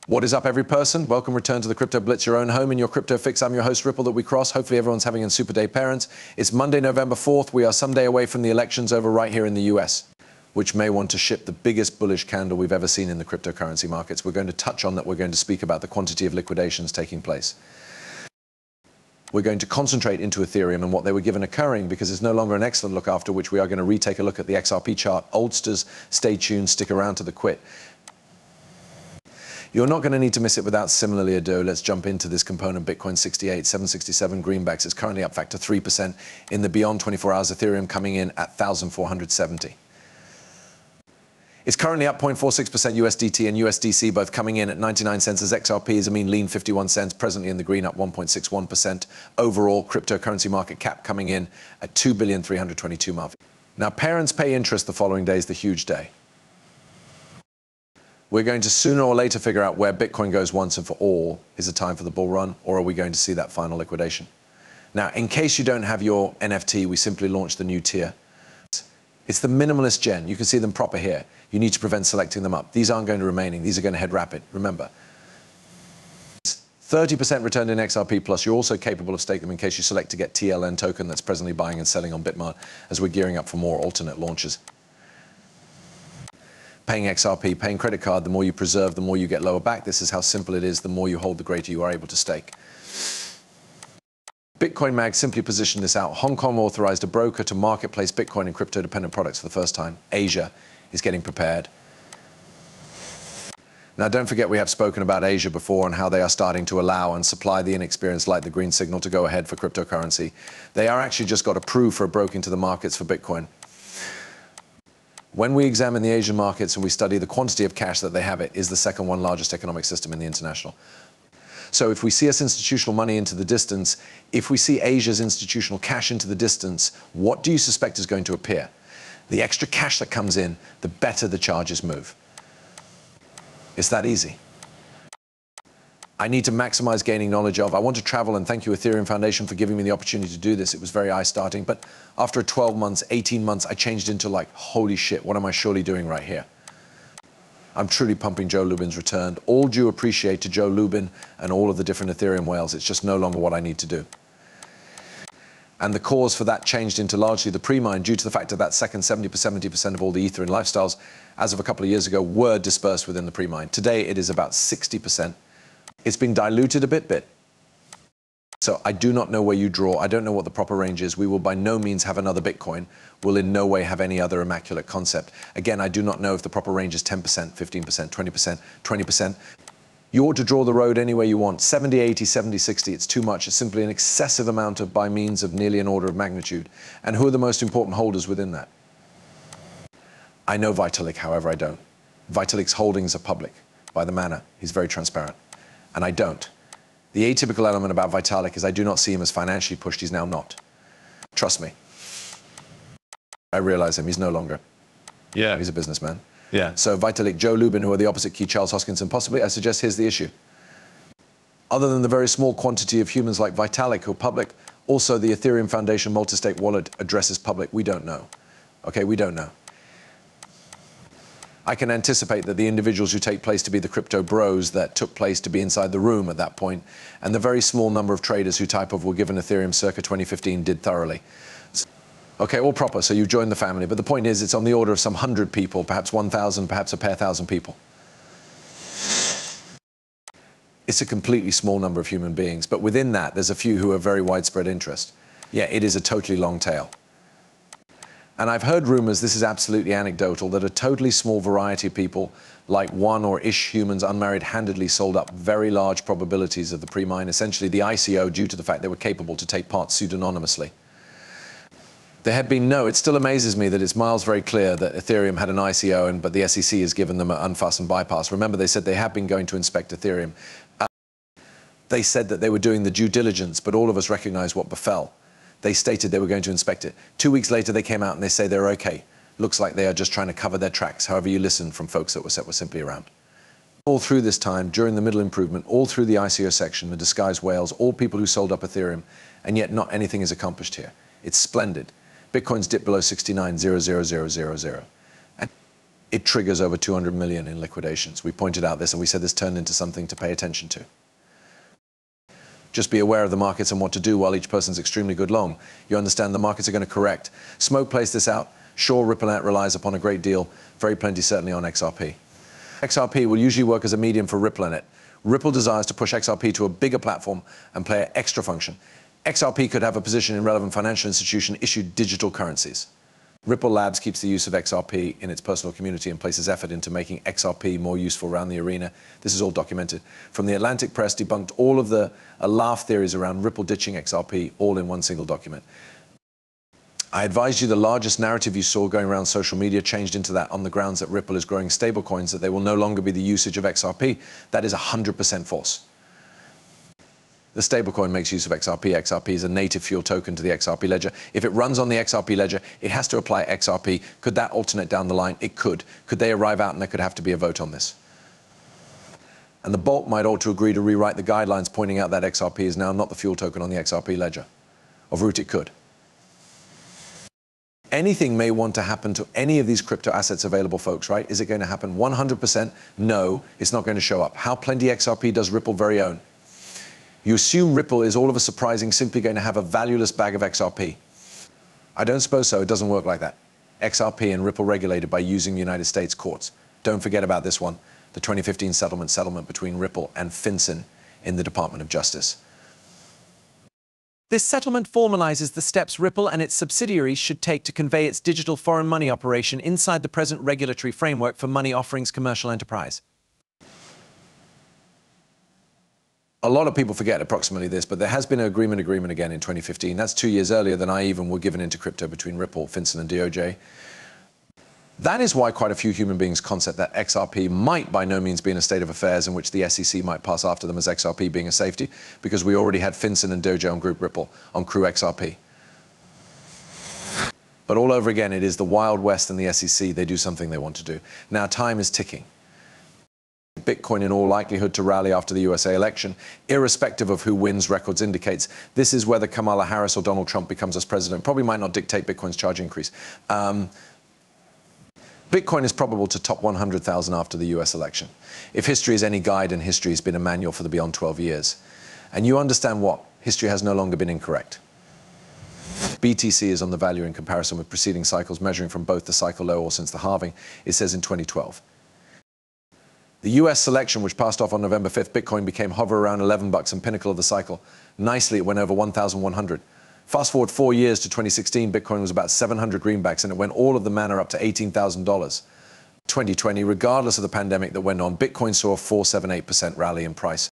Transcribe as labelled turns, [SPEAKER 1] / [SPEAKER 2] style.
[SPEAKER 1] What is up, every person? Welcome, return to the Crypto Blitz, your own home in your crypto fix. I'm your host, Ripple, that we cross. Hopefully everyone's having a super day, parents. It's Monday, November 4th. We are some day away from the elections over right here in the US, which may want to ship the biggest bullish candle we've ever seen in the cryptocurrency markets. We're going to touch on that. We're going to speak about the quantity of liquidations taking place. We're going to concentrate into Ethereum and what they were given occurring, because it's no longer an excellent look after which we are going to retake a look at the XRP chart. Oldsters, stay tuned, stick around to the quit. You're not going to need to miss it without similarly ado. Let's jump into this component. Bitcoin 68, 767 greenbacks. It's currently up factor 3%. In the beyond 24 hours, Ethereum coming in at 1,470. It's currently up 0.46%. USDT and USDC both coming in at 99 cents as XRP is a mean lean 51 cents, presently in the green, up 1.61%. Overall, cryptocurrency market cap coming in at 2,322 million. Now, parents pay interest the following day is the huge day. We're going to sooner or later figure out where Bitcoin goes once and for all. Is it time for the bull run, or are we going to see that final liquidation? Now, in case you don't have your NFT, we simply launched the new tier. It's the minimalist gen. You can see them proper here. You need to prevent selecting them up. These aren't going to remaining. These are going to head rapid. Remember, 30% returned in XRP plus. You're also capable of staking them in case you select to get TLN token that's presently buying and selling on Bitmart as we're gearing up for more alternate launches. Paying XRP, paying credit card, the more you preserve, the more you get lower back. This is how simple it is. The more you hold, the greater you are able to stake. Bitcoin Mag simply positioned this out. Hong Kong authorized a broker to marketplace Bitcoin and crypto-dependent products for the first time. Asia is getting prepared. Now, don't forget we have spoken about Asia before and how they are starting to allow and supply the inexperienced like the green signal to go ahead for cryptocurrency. They are actually just got approved for a broker into the markets for Bitcoin. When we examine the Asian markets and we study the quantity of cash that they have, it is the second one largest economic system in the international. So if we see us institutional money into the distance, if we see Asia's institutional cash into the distance, what do you suspect is going to appear? The extra cash that comes in, the better the charges move. It's that easy. I need to maximize gaining knowledge of. I want to travel, and thank you, Ethereum Foundation, for giving me the opportunity to do this. It was very eye-starting, but after 12 months, 18 months, I changed into like, holy shit, what am I surely doing right here? I'm truly pumping Joe Lubin's return. All due appreciate to Joe Lubin and all of the different Ethereum whales. It's just no longer what I need to do. And the cause for that changed into largely the pre-mine due to the fact that second 70% of all the ether and lifestyles, as of a couple of years ago, were dispersed within the pre-mine. Today, it is about 60%. It's been diluted a bit. So I do not know where you draw. I don't know what the proper range is. We will by no means have another Bitcoin. We'll in no way have any other immaculate concept. Again, I do not know if the proper range is 10%, 15%, 20%, 20%. You ought to draw the road any way you want. 70, 80, 70, 60, it's too much. It's simply an excessive amount of by means of nearly an order of magnitude. And who are the most important holders within that? I know Vitalik, however I don't. Vitalik's holdings are public by the manner. He's very transparent. And I don't. The atypical element about Vitalik is I do not see him as financially pushed. He's now not. Trust me. I realize him. He's no longer. Yeah. He's a businessman. Yeah. So Vitalik, Joe Lubin, who are the opposite key, Charles Hoskinson, possibly, I suggest here's the issue. Other than the very small quantity of humans like Vitalik who are public, also the Ethereum Foundation multi-stake wallet addresses public. We don't know. Okay, we don't know. I can anticipate that the individuals who take place to be the crypto bros that took place to be inside the room at that point, and the very small number of traders who type of were given Ethereum circa 2015 did thoroughly. Okay, all proper, so you've joined the family. But the point is, it's on the order of some 100 people, perhaps 1,000, perhaps a pair thousand people. It's a completely small number of human beings, but within that, there's a few who have very widespread interest. Yeah, it is a totally long tail. And I've heard rumors, this is absolutely anecdotal, that a totally small variety of people, like one or ish humans unmarried, handedly sold up very large probabilities of the pre-mine, essentially the ICO, due to the fact they were capable to take part pseudonymously. There had been no, it still amazes me that it's miles very clear that Ethereum had an ICO, but the SEC has given them an unfastened bypass. Remember, they said they have been going to inspect Ethereum. They said that they were doing the due diligence, but all of us recognize what befell. They stated they were going to inspect it. 2 weeks later, they came out and they say they're okay. Looks like they are just trying to cover their tracks, however you listen from folks that were simply around. All through this time, during the middle improvement, all through the ICO section, the disguised whales, all people who sold up Ethereum, and yet not anything is accomplished here. It's splendid. Bitcoin's dipped below 69,000. And it triggers over 200 million in liquidations. We pointed out this and we said this turned into something to pay attention to. Just be aware of the markets and what to do while each person's extremely good long. You understand the markets are going to correct. Smoke plays this out. Sure, RippleNet relies upon a great deal, very plenty certainly on XRP. XRP will usually work as a medium for RippleNet. Ripple desires to push XRP to a bigger platform and play an extra function. XRP could have a position in relevant financial institution issued digital currencies. Ripple Labs keeps the use of XRP in its personal community and places effort into making XRP more useful around the arena. This is all documented. From the Atlantic Press debunked all of the laugh theories around Ripple ditching XRP all in one single document. I advised you the largest narrative you saw going around social media changed into that on the grounds that Ripple is growing stablecoins, that they will no longer be the usage of XRP. That is 100% false. The stablecoin makes use of XRP. XRP is a native fuel token to the XRP ledger. If it runs on the XRP ledger, it has to apply XRP. Could that alternate down the line? It could. Could they arrive out and there could have to be a vote on this? And the bulk might ought to agree to rewrite the guidelines pointing out that XRP is now not the fuel token on the XRP ledger. Of root, it could. Anything may want to happen to any of these crypto assets available, folks, right? Is it going to happen 100%? No, it's not going to show up. How plenty XRP does Ripple very own? You assume Ripple is all of a surprising simply going to have a valueless bag of XRP. I don't suppose so. It doesn't work like that. XRP and Ripple regulated by using the United States courts. Don't forget about this one, the 2015 settlement between Ripple and FinCEN in the Department of Justice.
[SPEAKER 2] This settlement formalizes the steps Ripple and its subsidiaries should take to convey its digital foreign money operation inside the present regulatory framework for money offerings commercial enterprise.
[SPEAKER 1] A lot of people forget approximately this, but there has been an agreement again in 2015. That's 2 years earlier than I even were given into crypto between Ripple, FinCEN, and DOJ. That is why quite a few human beings concept that XRP might by no means be in a state of affairs in which the SEC might pass after them as XRP being a safety, because we already had FinCEN and DOJ on Group Ripple, on Crew XRP. But all over again, it is the Wild West and the SEC. They do something they want to do. Now, time is ticking. Bitcoin in all likelihood to rally after the USA election, irrespective of who wins, records indicates. This is whether Kamala Harris or Donald Trump becomes as president. Probably might not dictate Bitcoin's charge increase. Bitcoin is probable to top 100,000 after the US election. If history is any guide, and history has been a manual for the beyond 12 years. And you understand what? History has no longer been incorrect. BTC is on the value in comparison with preceding cycles, measuring from both the cycle low or since the halving, it says in 2012. The US selection, which passed off on November 5th, Bitcoin became hover around 11 bucks and pinnacle of the cycle. Nicely, it went over 1,100. Fast forward 4 years to 2016, Bitcoin was about 700 greenbacks, and it went all of the manner up to $18,000. 2020, regardless of the pandemic that went on, Bitcoin saw a 478% rally in price.